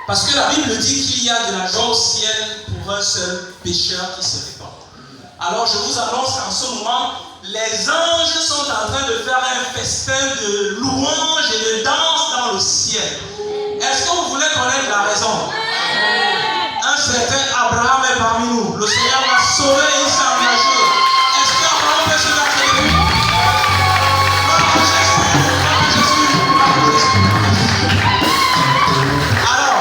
Parce que la Bible dit qu'il y a de la joie au ciel pour un seul pécheur qui se répand. Alors je vous annonce qu'en ce moment, les anges sont en train de faire un festin de louanges et de danse dans le ciel. Est-ce que vous voulez connaître la raison? Un certain Abraham est parmi nous. Le Seigneur l'a sauvé et il s'est engagé. Est-ce qu'Abraham peut se battre de lui? Alors,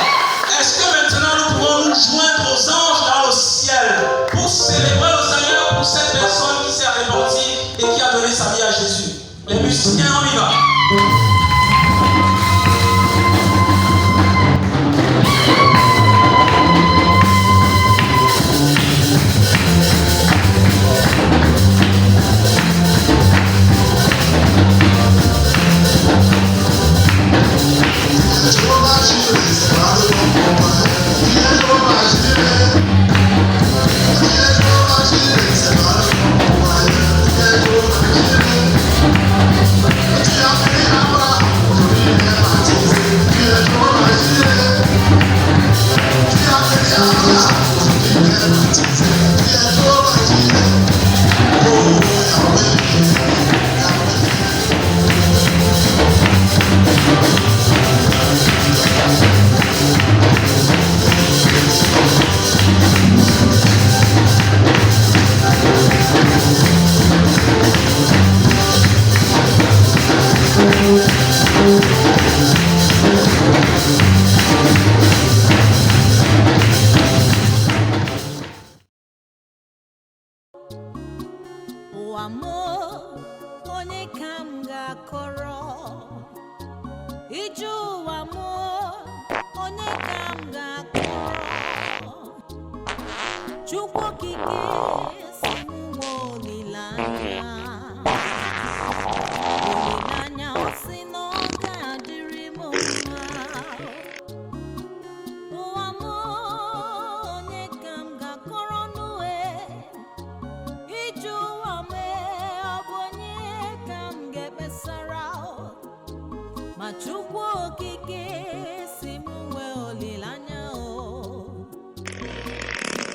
est-ce que maintenant nous pouvons nous joindre aux anges dans le ciel pour célébrer le Seigneur pour cette personne qui s'est répandue et qui a donné sa vie à Jésus? Les musiciens, on y va.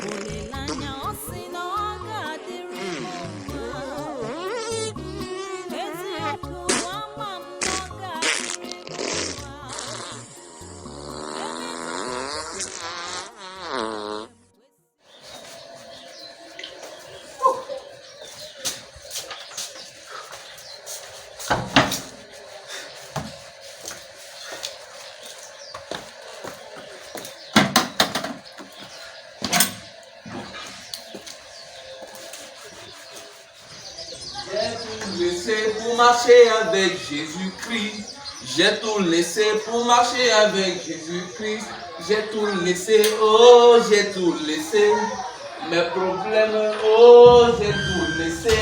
Olilanya osino laissé pour marcher avec Jésus-Christ. J'ai tout laissé pour marcher avec Jésus-Christ. J'ai tout laissé, oh j'ai tout laissé. Mes problèmes, oh j'ai tout laissé.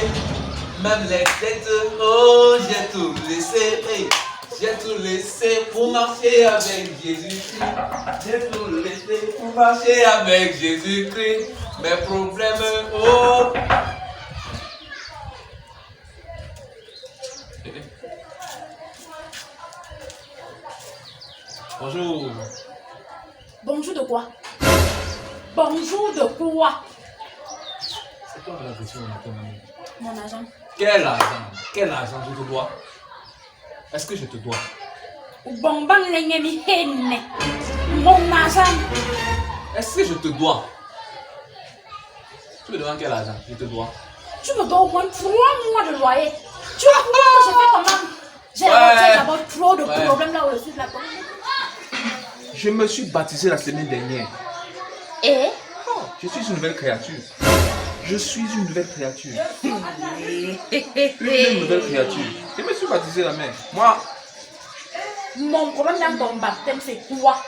Même les dettes, oh j'ai tout laissé. Hey, j'ai tout laissé pour marcher avec Jésus-Christ. J'ai tout laissé pour marcher avec Jésus-Christ. Mes problèmes, oh. Bonjour. Bonjour de quoi? Bonjour de quoi? C'est quoi la question de ton ami? Mon argent. Quel argent? Quel argent je te dois? Est-ce que je te dois? Bon, bang, l'ennemi, henne. Mon argent. Est-ce que je te dois? Tu me demandes quel argent? Je te dois. Tu me dois au moins 3 mois de loyer. Tu vois pourquoi je fais comment? J'ai d'abord trop de problèmes là où je suis là. Je me suis baptisé la semaine dernière. Et? Je suis une nouvelle créature. Je suis une nouvelle créature. Une nouvelle créature. Je me suis baptisé la main. Moi. Mon problème dans ton baptême, c'est quoi?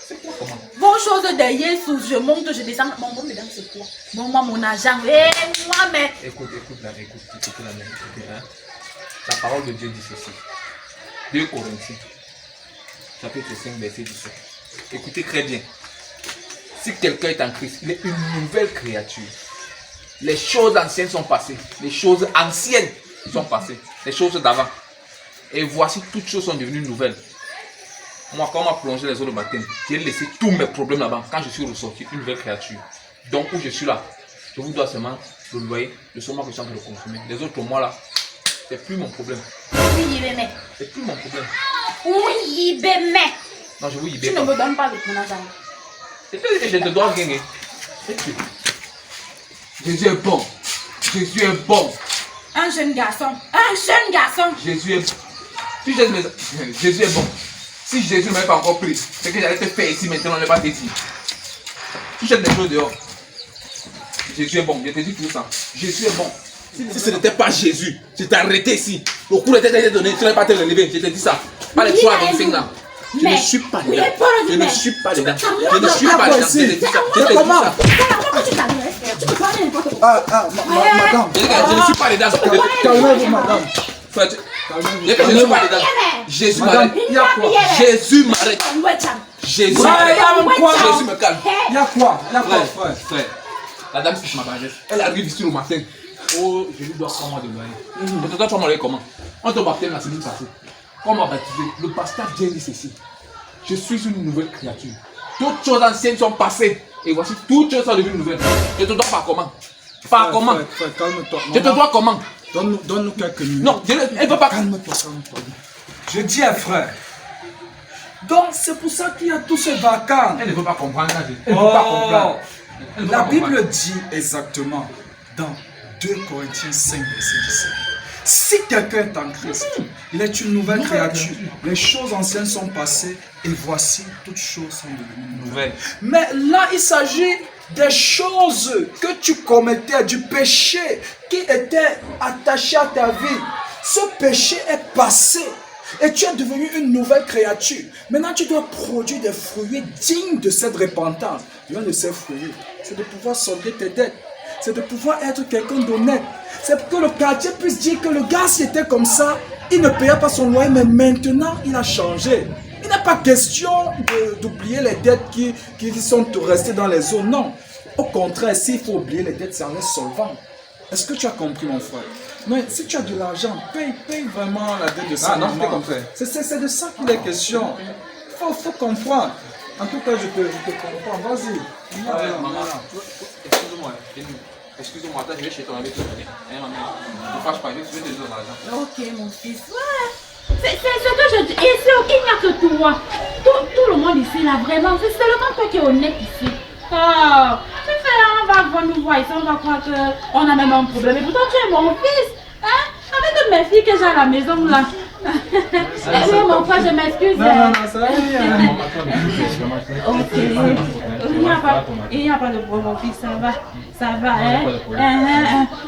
C'est quoi comment? Vos choses de Jésus, je monte, je descends. Mon problème dedans, c'est quoi? Moi, mon argent. Eh, moi, mais. Écoute la main. Écoute hein? La parole de Dieu dit ceci. 2 Corinthiens, chapitre 5, verset 17. Écoutez très bien. Si quelqu'un est en Christ, il est une nouvelle créature. Les choses anciennes sont passées. Les choses anciennes sont passées. Les choses d'avant. Et voici, toutes choses sont devenues nouvelles. Moi, quand on m'a plongé les eaux de baptême, j'ai laissé tous mes problèmes là-bas. Quand je suis ressorti, une nouvelle créature. Donc, où je suis là, je vous dois seulement le loyer, le sommet que je suis en train de consommer. Les autres mois là, c'est plus mon problème. Oui, mais. C'est plus mon problème. Oui, mais. Non, je vous y Tu ne me donnes pas avec mon argent. C'est que je te dois gagner. Jésus est bon. Jésus est bon. Un jeune garçon. Un jeune garçon. Jésus est bon. Si Jésus est bon. Si Jésus ne m'avait pas encore pris, c'est que j'allais te faire ici maintenant, on ne va pas te dire. Tu jettes des choses dehors. Jésus est bon. Je te dis tout ça. Jésus est bon. Si ce n'était pas Jésus, je t'ai arrêté ici. Le coup de tête été donné, tu n'allais pas te relever. Je te dis ça. Pas les 3 à 25 là. Je ne suis pas dedans. Je ne suis pas dedans. Je ne suis pas dedans. Je te dis ça. Je te dis ça. Madame. Je ne suis pas dedans. Calmez-vous, madame. Je ne suis pas dedans. Jésus m'arrête. Jésus m'arrête. Jésus me calme. Il y a quoi? Frère. La dame c'est ma bagage. Elle arrive ici le matin. Oh, je lui dois 3 mois de loyer. Et toi, tu vas m'enlever comment? On te baptême la semaine passée. Quand on m'a baptisé, le pasteur vient dit ceci. Je suis une nouvelle créature. Toutes choses anciennes sont passées. Et voici, toutes choses sont devenues nouvelles. Je te dois pas comment? Pas comment? Frère, calme-toi. Je te dois comment? Donne-nous quelques minutes. Non, elle ne veut pas. Calme-toi. Je dis à frère. Donc, c'est pour ça qu'il y a tous ces vacances. Elle ne veut pas comprendre. Elle ne veut pas comprendre. La Bible dit exactement dans 2 Corinthiens 5, verset 17. Si quelqu'un est en Christ, il est une nouvelle créature. Les choses anciennes sont passées et voici, toutes choses sont devenues nouvelles. Mais là, il s'agit des choses que tu commettais, du péché qui était attaché à ta vie. Ce péché est passé et tu es devenu une nouvelle créature. Maintenant, tu dois produire des fruits dignes de cette repentance. L'un de ces fruits, c'est de pouvoir solder tes dettes. C'est de pouvoir être quelqu'un d'honnête. C'est pour que le quartier puisse dire que le gars, s'il était comme ça, il ne payait pas son loyer, mais maintenant, il a changé. Il n'est pas question d'oublier les dettes qui sont restées dans les eaux. Non. Au contraire, s'il faut oublier les dettes, ça reste solvant. Est-ce que tu as compris, mon frère? Mais si tu as de l'argent, paye vraiment la dette de ça. Non, c'est comme ça. C'est de ça qu'il est question. Il faut comprendre. En tout cas, je te comprends. Vas-y. Maman, excuse-moi, je vais chez ton ami te donner. Ne fâche pas, je vais te donner l'argent. Ok, mon fils. Ouais. C'est ce que je dis. Ici, il n'y a que toi. Tout le monde ici, là, vraiment. C'est seulement toi qui es honnête ici. Oh, tu fais, on va nous voir ici, on va croire qu'on a même un problème. Et pourtant, tu es mon fils. Hein? Avec toutes mes filles que j'ai à la maison, là. Oui, mon frère, je m'excuse. Non, ça va bien. Ok. Il n'y a pas de problème, mon fils, ça va. Ça va, hein?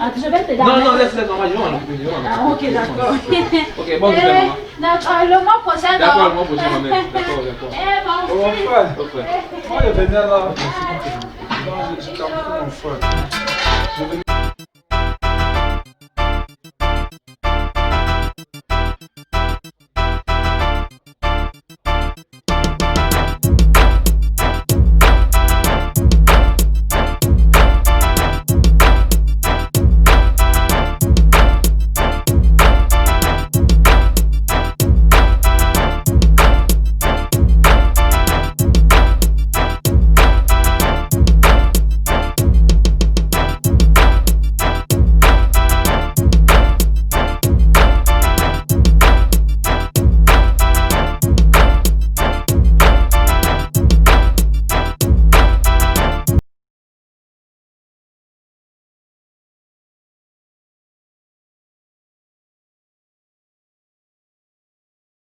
Attends, je vais te donner. Non, laisse, maman, je vais m'en occuper. Ah, ok, d'accord. Ok, bon, je vais, maman. D'accord, le mois prochain. D'accord, le mois prochain, maman. D'accord. Mon frère. Mon frère. Moi, je venais là. Je t'en prie, mon frère. Je venais